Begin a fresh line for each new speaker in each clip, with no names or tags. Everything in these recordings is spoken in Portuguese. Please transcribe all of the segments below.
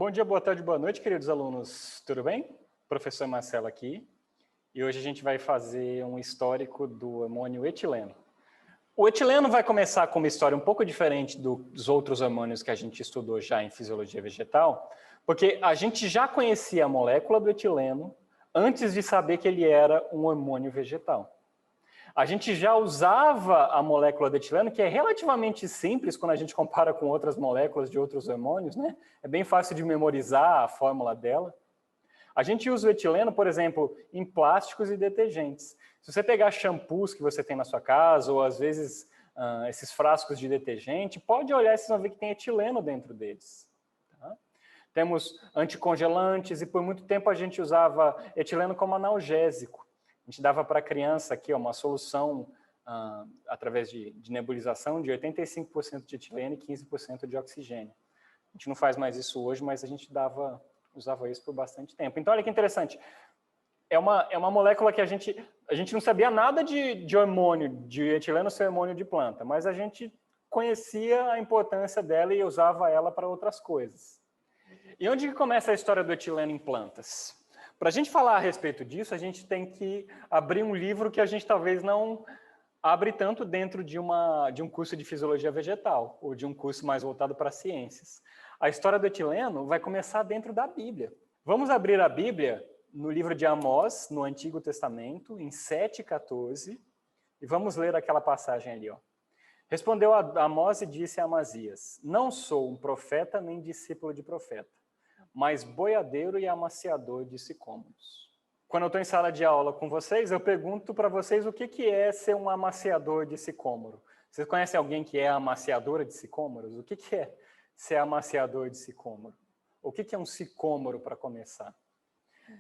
Bom dia, boa tarde, boa noite, queridos alunos. Tudo bem? Professor Marcelo aqui. E hoje a gente vai fazer um histórico do amônio etileno. O etileno vai começar com uma história um pouco diferente dos outros amônios que a gente estudou já em fisiologia vegetal, porque a gente já conhecia a molécula do etileno antes de saber que ele era um amônio vegetal. A gente já usava a molécula de etileno, que é relativamente simples quando a gente compara com outras moléculas de outros amônios, né? É bem fácil de memorizar a fórmula dela. A gente usa o etileno, por exemplo, em plásticos e detergentes. Se você pegar shampoos que você tem na sua casa, ou às vezes esses frascos de detergente, pode olhar e vocês vão ver que tem etileno dentro deles. Tá? Temos anticongelantes e por muito tempo a gente usava etileno como analgésico. A gente dava para a criança aqui uma solução através de nebulização de 85% de etileno e 15% de oxigênio. A gente não faz mais isso hoje, mas a gente usava isso por bastante tempo. Então, olha que interessante. É uma molécula que a gente não sabia nada de hormônio, de etileno ser hormônio de planta, mas a gente conhecia a importância dela e usava ela para outras coisas. E onde que começa a história do etileno em plantas? Para a gente falar a respeito disso, a gente tem que abrir um livro que a gente talvez não abre tanto dentro de um curso de fisiologia vegetal, ou de um curso mais voltado para ciências. A história do etileno vai começar dentro da Bíblia. Vamos abrir a Bíblia no livro de Amós, no Antigo Testamento, em 7,14, e vamos ler aquela passagem ali. Ó. Respondeu Amós e disse a Amazias: não sou um profeta nem discípulo de profeta, mas boiadeiro e amaciador de sicômoros. Quando eu estou em sala de aula com vocês, eu pergunto para vocês o que é ser um amaciador de sicômoro. Vocês conhecem alguém que é amaciadora de sicômoros? O que é ser amaciador de sicômoro? O que é um sicômoro, para começar?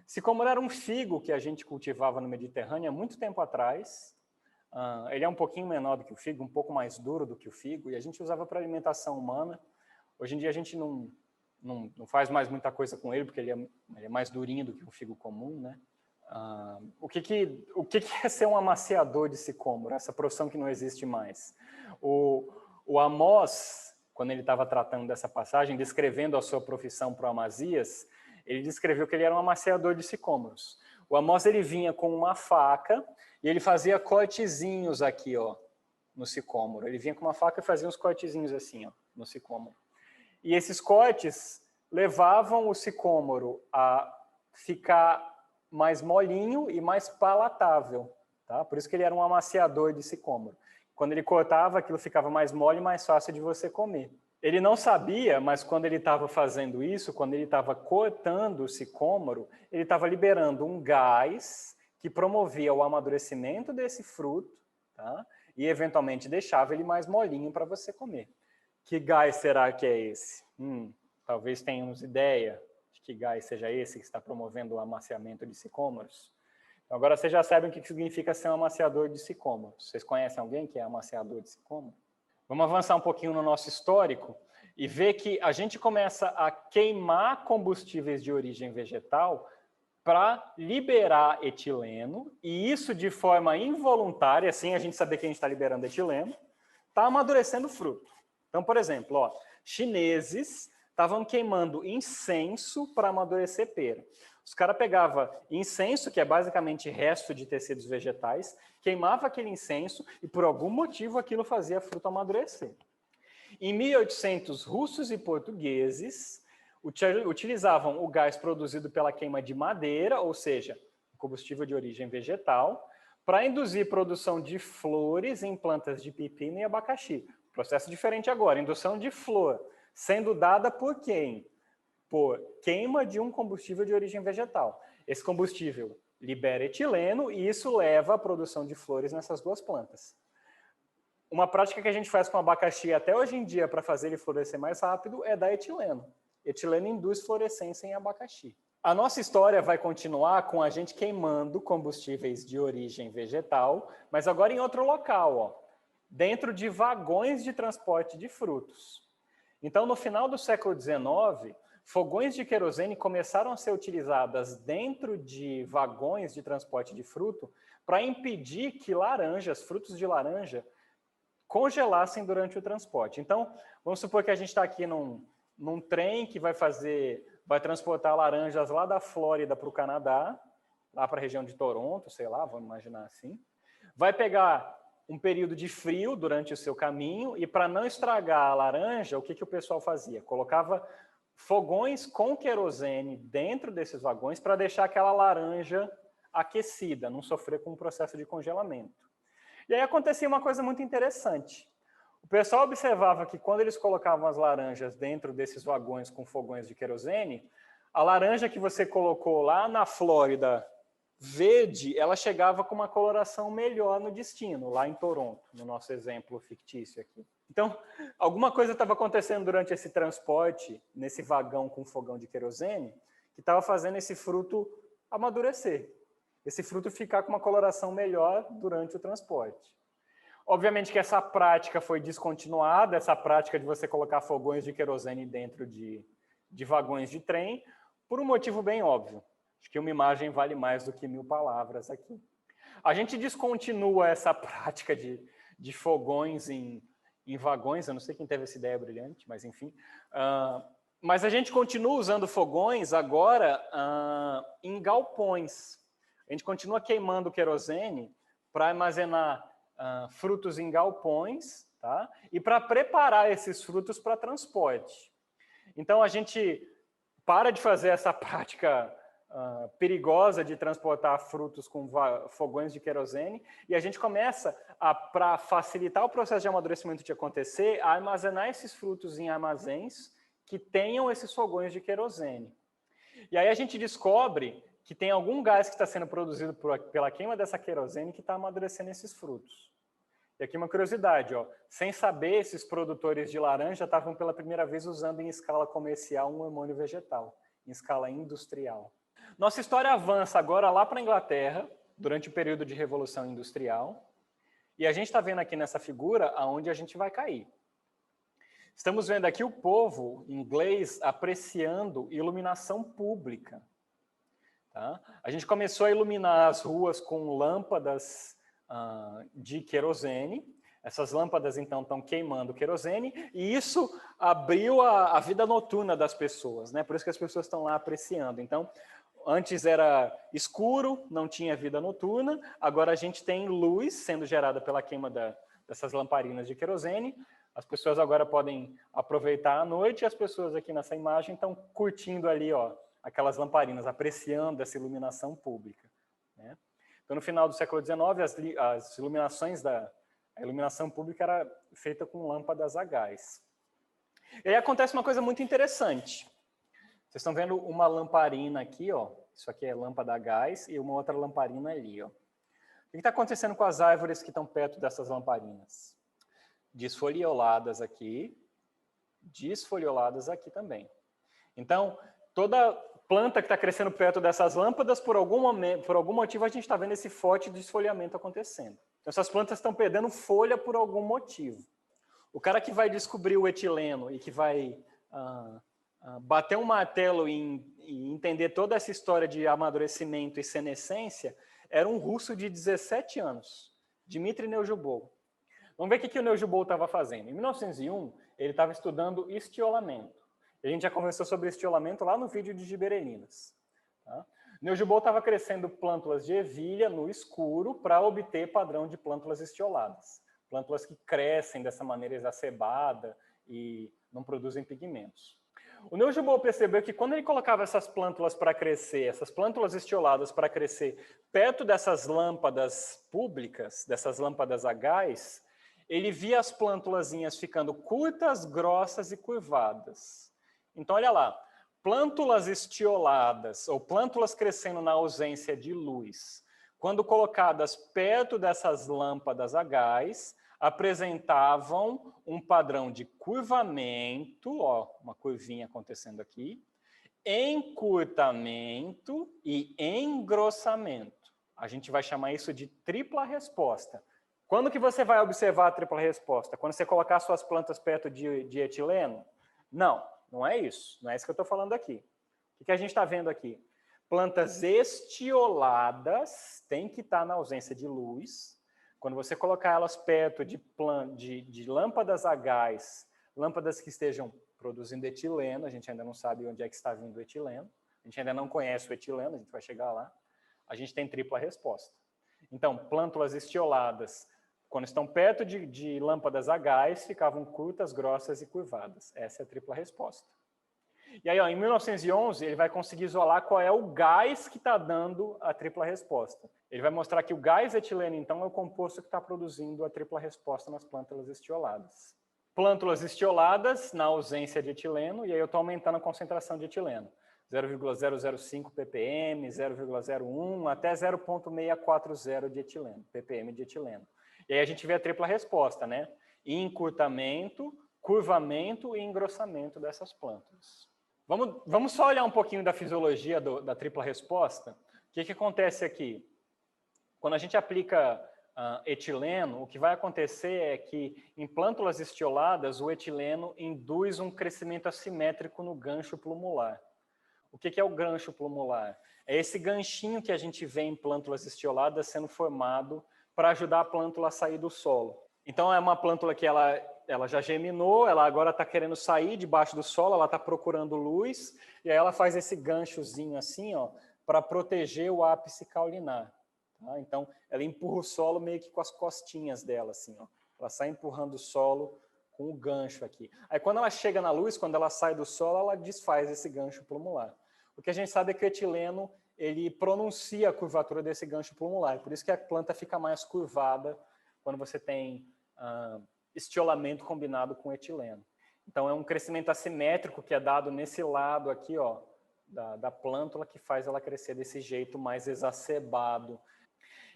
Sicômoro era um figo que a gente cultivava no Mediterrâneo há muito tempo atrás. Ele é um pouquinho menor do que o figo, um pouco mais duro do que o figo, e a gente usava para alimentação humana. Hoje em dia a gente não faz mais muita coisa com ele, porque ele é mais durinho do que um figo comum, né? O que é ser um amaciador de sicômoro, essa profissão que não existe mais? O Amós, quando ele estava tratando dessa passagem, descrevendo a sua profissão para o Amazias, ele descreveu que ele era um amaciador de sicômoros. O Amós, ele vinha com uma faca e ele fazia cortezinhos aqui, ó, no sicômoro. Ele vinha com uma faca e fazia uns cortezinhos assim, ó, no sicômoro. E esses cortes levavam o sicômoro a ficar mais molinho e mais palatável. Tá? Por isso que ele era um amaciador de sicômoro. Quando ele cortava, aquilo ficava mais mole e mais fácil de você comer. Ele não sabia, mas quando ele estava fazendo isso, quando ele estava cortando o sicômoro, ele estava liberando um gás que promovia o amadurecimento desse fruto, tá? E eventualmente deixava ele mais molinho para você comer. Que gás será que é esse? Talvez tenhamos ideia de que gás seja esse que está promovendo o amaciamento de sicômoros. Então, agora vocês já sabem o que significa ser um amaciador de sicômoros. Vocês conhecem alguém que é amaciador de sicômoro? Vamos avançar um pouquinho no nosso histórico e ver que a gente começa a queimar combustíveis de origem vegetal para liberar etileno, e isso de forma involuntária, sem a gente saber que a gente está liberando etileno, está amadurecendo o fruto. Então, por exemplo, ó, chineses estavam queimando incenso para amadurecer pera. Os caras pegavam incenso, que é basicamente resto de tecidos vegetais, queimava aquele incenso e por algum motivo aquilo fazia a fruta amadurecer. Em 1800, russos e portugueses utilizavam o gás produzido pela queima de madeira, ou seja, combustível de origem vegetal, para induzir produção de flores em plantas de pepino e abacaxi. Processo diferente agora, indução de flor, sendo dada por quem? Por queima de um combustível de origem vegetal. Esse combustível libera etileno e isso leva à produção de flores nessas duas plantas. Uma prática que a gente faz com abacaxi até hoje em dia para fazer ele florescer mais rápido é dar etileno. Etileno induz fluorescência em abacaxi. A nossa história vai continuar com a gente queimando combustíveis de origem vegetal, mas agora em outro local, ó, dentro de vagões de transporte de frutos. Então, no final do século XIX, fogões de querosene começaram a ser utilizadas dentro de vagões de transporte de fruto para impedir que laranjas, frutos de laranja, congelassem durante o transporte. Então, vamos supor que a gente está aqui num trem que vai fazer vai transportar laranjas lá da Flórida para o Canadá, lá para a região de Toronto, sei lá, vamos imaginar assim. Vai pegar um período de frio durante o seu caminho e para não estragar a laranja, o que o pessoal fazia? Colocava fogões com querosene dentro desses vagões para deixar aquela laranja aquecida, não sofrer com o processo de congelamento. E aí acontecia uma coisa muito interessante. O pessoal observava que quando eles colocavam as laranjas dentro desses vagões com fogões de querosene, a laranja que você colocou lá na Flórida verde, ela chegava com uma coloração melhor no destino, lá em Toronto, no nosso exemplo fictício aqui. Então, alguma coisa estava acontecendo durante esse transporte, nesse vagão com fogão de querosene, que estava fazendo esse fruto amadurecer, esse fruto ficar com uma coloração melhor durante o transporte. Obviamente que essa prática foi descontinuada, essa prática de você colocar fogões de querosene dentro de vagões de trem, por um motivo bem óbvio. Acho que uma imagem vale mais do que 1000 palavras aqui. A gente descontinua essa prática de fogões em vagões, eu não sei quem teve essa ideia brilhante, mas enfim. Mas a gente continua usando fogões agora em galpões. A gente continua queimando querosene para armazenar frutos em galpões, tá? E para preparar esses frutos para transporte. Então, a gente para de fazer essa prática perigosa de transportar frutos com fogões de querosene e a gente começa, para facilitar o processo de amadurecimento de acontecer, a armazenar esses frutos em armazéns que tenham esses fogões de querosene. E aí a gente descobre que tem algum gás que está sendo produzido pela queima dessa querosene que está amadurecendo esses frutos. E aqui uma curiosidade, ó, sem saber, esses produtores de laranja estavam pela primeira vez usando em escala comercial um hormônio vegetal, em escala industrial. Nossa história avança agora lá para a Inglaterra, durante o período de Revolução Industrial, e a gente está vendo aqui nessa figura aonde a gente vai cair. Estamos vendo aqui o povo inglês apreciando iluminação pública. Tá? A gente começou a iluminar as ruas com lâmpadas de querosene. Essas lâmpadas, então, estão queimando querosene, e isso abriu a vida noturna das pessoas, né? Por isso que as pessoas estão lá apreciando. Então, antes era escuro, não tinha vida noturna, agora a gente tem luz sendo gerada pela queima dessas lamparinas de querosene. As pessoas agora podem aproveitar a noite, e as pessoas aqui nessa imagem estão curtindo ali, ó, aquelas lamparinas, apreciando essa iluminação pública, né? Então, no final do século XIX, as iluminações a iluminação pública era feita com lâmpadas a gás. E aí acontece uma coisa muito interessante. Vocês estão vendo uma lamparina aqui, ó. Isso aqui é lâmpada a gás e uma outra lamparina ali, ó. O que está acontecendo com as árvores que estão perto dessas lamparinas? Desfolioladas aqui também. Então, toda planta que está crescendo perto dessas lâmpadas, por algum motivo, a gente está vendo esse forte desfolhamento acontecendo. Então, essas plantas estão perdendo folha por algum motivo. O cara que vai descobrir o etileno e que vai bater um martelo e entender toda essa história de amadurecimento e senescência era um russo de 17 anos, Dmitry Neujubov. Vamos ver o que o Neujubov estava fazendo. Em 1901, ele estava estudando estiolamento. A gente já conversou sobre estiolamento lá no vídeo de giberelinas. Tá? Neujubov estava crescendo plântulas de ervilha no escuro para obter padrão de plântulas estioladas. Plântulas que crescem dessa maneira exacerbada e não produzem pigmentos. O Neujubov percebeu que quando ele colocava essas plântulas para crescer, essas plântulas estioladas para crescer perto dessas lâmpadas públicas, dessas lâmpadas a gás, ele via as plântulazinhas ficando curtas, grossas e curvadas. Então, olha lá, plântulas estioladas, ou plântulas crescendo na ausência de luz, quando colocadas perto dessas lâmpadas a gás, apresentavam um padrão de curvamento, ó, uma curvinha acontecendo aqui, encurtamento e engrossamento. A gente vai chamar isso de tripla resposta. Quando que você vai observar a tripla resposta? Quando você colocar suas plantas perto de etileno? Não, não é isso. Não é isso que eu estou falando aqui. O que a gente está vendo aqui? Plantas estioladas têm que estar na ausência de luz. Quando você colocar elas perto de lâmpadas a gás, lâmpadas que estejam produzindo etileno, a gente ainda não sabe onde é que está vindo o etileno, a gente ainda não conhece o etileno, a gente vai chegar lá, a gente tem tripla resposta. Então, plântulas estioladas, quando estão perto de lâmpadas a gás, ficavam curtas, grossas e curvadas. Essa é a tripla resposta. E aí, ó, em 1911, ele vai conseguir isolar qual é o gás que está dando a tripla resposta. Ele vai mostrar que o gás etileno, então, é o composto que está produzindo a tripla resposta nas plântulas estioladas. Plântulas estioladas, na ausência de etileno, e aí eu estou aumentando a concentração de etileno. 0,005 ppm, 0,01 até 0,640 de etileno, ppm de etileno. E aí a gente vê a tripla resposta, né? Encurtamento, curvamento e engrossamento dessas plântulas. Vamos só olhar um pouquinho da fisiologia da tripla resposta. O que acontece aqui? Quando a gente aplica etileno, o que vai acontecer é que em plântulas estioladas, o etileno induz um crescimento assimétrico no gancho plumular. O que é o gancho plumular? É esse ganchinho que a gente vê em plântulas estioladas sendo formado para ajudar a plântula a sair do solo. Então, é uma plântula que ela já germinou, ela agora está querendo sair debaixo do solo, ela está procurando luz, e aí ela faz esse ganchozinho assim, ó, para proteger o ápice caulinar. Tá? Então, ela empurra o solo meio que com as costinhas dela, assim, ó. Ela sai empurrando o solo com o gancho aqui. Aí, quando ela chega na luz, quando ela sai do solo, ela desfaz esse gancho plumular. O que a gente sabe é que o etileno, ele pronuncia a curvatura desse gancho plumular, por isso que a planta fica mais curvada quando você tem estiolamento combinado com etileno. Então, é um crescimento assimétrico que é dado nesse lado aqui, ó, da plântula, que faz ela crescer desse jeito mais exacerbado.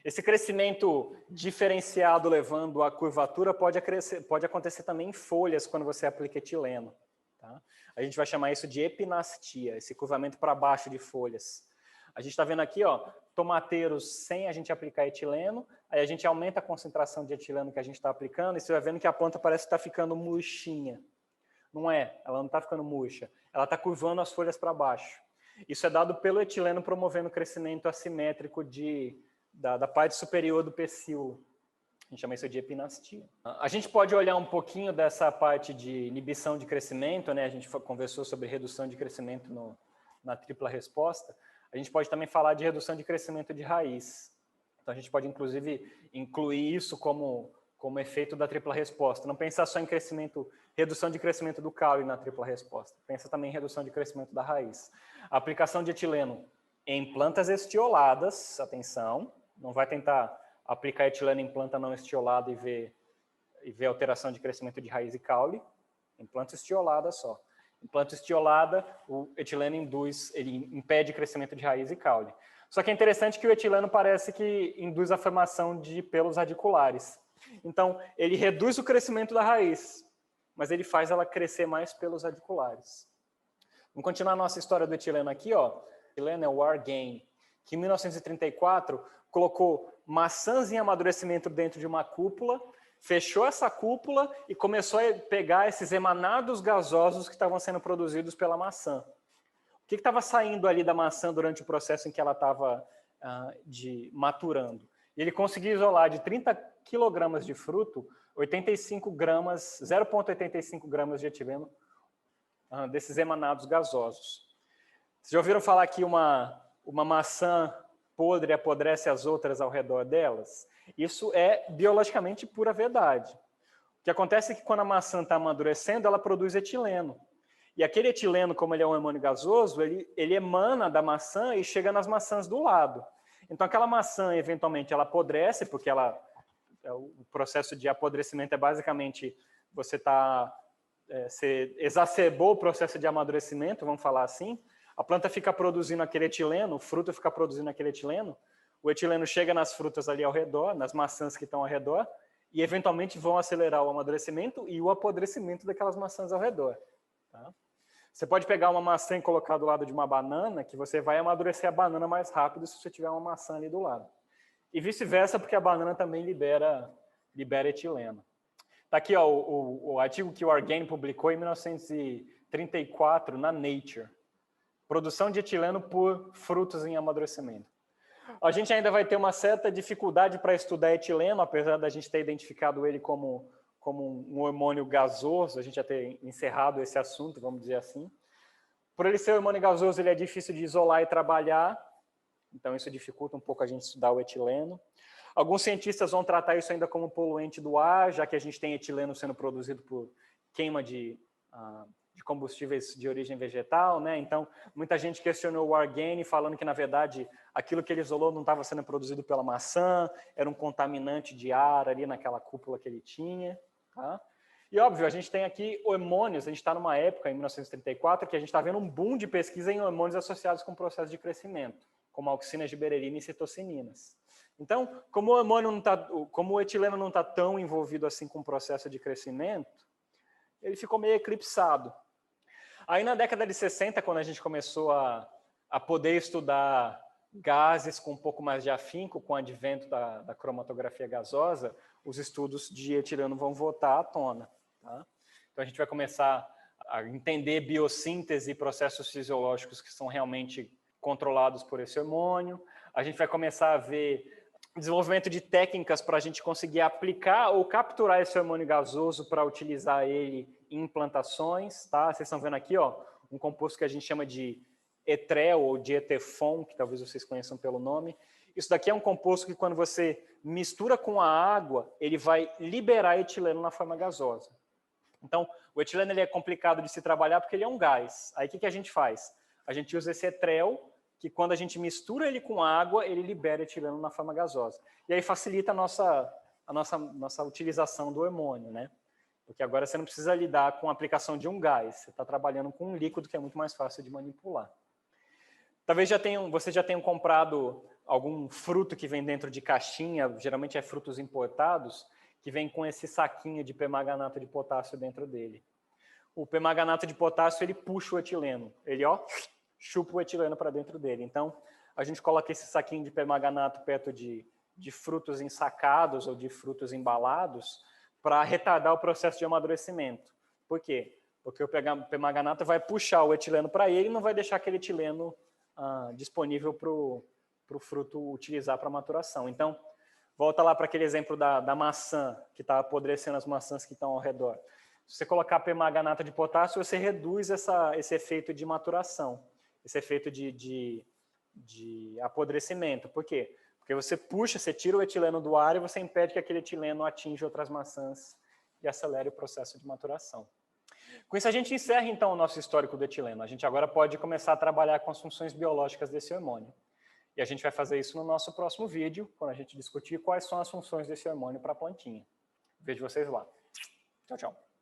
Esse crescimento diferenciado levando à curvatura pode acontecer também em folhas quando você aplica etileno. Tá? A gente vai chamar isso de epinastia, esse curvamento para baixo de folhas. A gente está vendo aqui, ó, tomateiros sem a gente aplicar etileno, aí a gente aumenta a concentração de etileno que a gente está aplicando, e você vai vendo que a planta parece que está ficando murchinha. Não é, ela não está ficando murcha, ela está curvando as folhas para baixo. Isso é dado pelo etileno promovendo o crescimento assimétrico da parte superior do pecíolo. A gente chama isso de epinastia. A gente pode olhar um pouquinho dessa parte de inibição de crescimento, né? A gente conversou sobre redução de crescimento na tripla resposta. A gente pode também falar de redução de crescimento de raiz. Então, a gente pode, inclusive, incluir isso como efeito da tripla resposta. Não pensar só em redução de crescimento do caule na tripla resposta. Pensa também em redução de crescimento da raiz. A aplicação de etileno em plantas estioladas, atenção, não vai tentar aplicar etileno em planta não estiolada e ver alteração de crescimento de raiz e caule. Em planta estiolada só. Em planta estiolada, o etileno ele impede crescimento de raiz e caule. Só que é interessante que o etileno parece que induz a formação de pelos radiculares. Então, ele reduz o crescimento da raiz, mas ele faz ela crescer mais pelos radiculares. Vamos continuar a nossa história do etileno aqui, ó. O etileno é o Wargain, que em 1934 colocou maçãs em amadurecimento dentro de uma cúpula, fechou essa cúpula e começou a pegar esses emanados gasosos que estavam sendo produzidos pela maçã. O que estava saindo ali da maçã durante o processo em que ela estava maturando? E ele conseguiu isolar de 30 quilogramas de fruto, 0,85 gramas de etileno desses emanados gasosos. Vocês já ouviram falar que uma maçã podre apodrece as outras ao redor delas? Isso é biologicamente pura verdade. O que acontece é que quando a maçã está amadurecendo, ela produz etileno. E aquele etileno, como ele é um amônio gasoso, ele emana da maçã e chega nas maçãs do lado. Então, aquela maçã, eventualmente, ela apodrece, porque o processo de apodrecimento é basicamente você exacerbou o processo de amadurecimento, vamos falar assim. A planta fica produzindo aquele etileno, o fruto fica produzindo aquele etileno, o etileno chega nas frutas ali ao redor, nas maçãs que estão ao redor, e eventualmente vão acelerar o amadurecimento e o apodrecimento daquelas maçãs ao redor. Tá? Você pode pegar uma maçã e colocar do lado de uma banana, que você vai amadurecer a banana mais rápido se você tiver uma maçã ali do lado. E vice-versa, porque a banana também libera etileno. Está aqui ó, o artigo que o Wargain publicou em 1934 na Nature. Produção de etileno por frutos em amadurecimento. A gente ainda vai ter uma certa dificuldade para estudar etileno, apesar da gente ter identificado ele como como um hormônio gasoso, a gente já ter encerrado esse assunto, vamos dizer assim. Por ele ser hormônio gasoso, ele é difícil de isolar e trabalhar, então isso dificulta um pouco a gente estudar o etileno. Alguns cientistas vão tratar isso ainda como poluente do ar, já que a gente tem etileno sendo produzido por queima de combustíveis de origem vegetal, né? Então, muita gente questionou o Argane, falando que, na verdade, aquilo que ele isolou não estava sendo produzido pela maçã, era um contaminante de ar ali naquela cúpula que ele tinha. Tá? E, óbvio, a gente tem aqui hormônios, a gente está numa época, em 1934, que a gente está vendo um boom de pesquisa em hormônios associados com o processo de crescimento, como auxina, giberelina e citocininas. Então, como o etileno não está tão envolvido assim com o processo de crescimento, ele ficou meio eclipsado. Aí, na década de 60, quando a gente começou a poder estudar gases com um pouco mais de afinco, com o advento da cromatografia gasosa, os estudos de etileno vão voltar à tona. Tá? Então, a gente vai começar a entender biossíntese e processos fisiológicos que são realmente controlados por esse hormônio. A gente vai começar a ver desenvolvimento de técnicas para a gente conseguir aplicar ou capturar esse hormônio gasoso para utilizar ele em implantações. Tá? Vocês estão vendo aqui um composto que a gente chama de etrel ou dietefon, que talvez vocês conheçam pelo nome. Isso daqui é um composto que, quando você mistura com a água, ele vai liberar etileno na forma gasosa. Então, o etileno ele é complicado de se trabalhar porque ele é um gás. Aí, o que a gente faz? A gente usa esse etrel, que quando a gente mistura ele com água, ele libera etileno na forma gasosa. E aí facilita a nossa utilização do hormônio, né? Porque agora você não precisa lidar com a aplicação de um gás, você está trabalhando com um líquido que é muito mais fácil de manipular. Talvez vocês já tenham comprado algum fruto que vem dentro de caixinha, geralmente é frutos importados, que vem com esse saquinho de permanganato de potássio dentro dele. O permanganato de potássio, ele puxa o etileno, ele chupa o etileno para dentro dele. Então, a gente coloca esse saquinho de permanganato perto de frutos ensacados ou de frutos embalados para retardar o processo de amadurecimento. Por quê? Porque o permanganato vai puxar o etileno para ele e não vai deixar aquele etileno disponível para o fruto utilizar para maturação. Então, volta lá para aquele exemplo da maçã, que está apodrecendo as maçãs que estão ao redor. Se você colocar permanganato de potássio, você reduz esse efeito de maturação, esse efeito de apodrecimento. Por quê? Porque você tira o etileno do ar e você impede que aquele etileno atinja outras maçãs e acelere o processo de maturação. Com isso, a gente encerra, então, o nosso histórico do etileno. A gente agora pode começar a trabalhar com as funções biológicas desse hormônio. E a gente vai fazer isso no nosso próximo vídeo, quando a gente discutir quais são as funções desse hormônio para a plantinha. Vejo vocês lá. Tchau, tchau.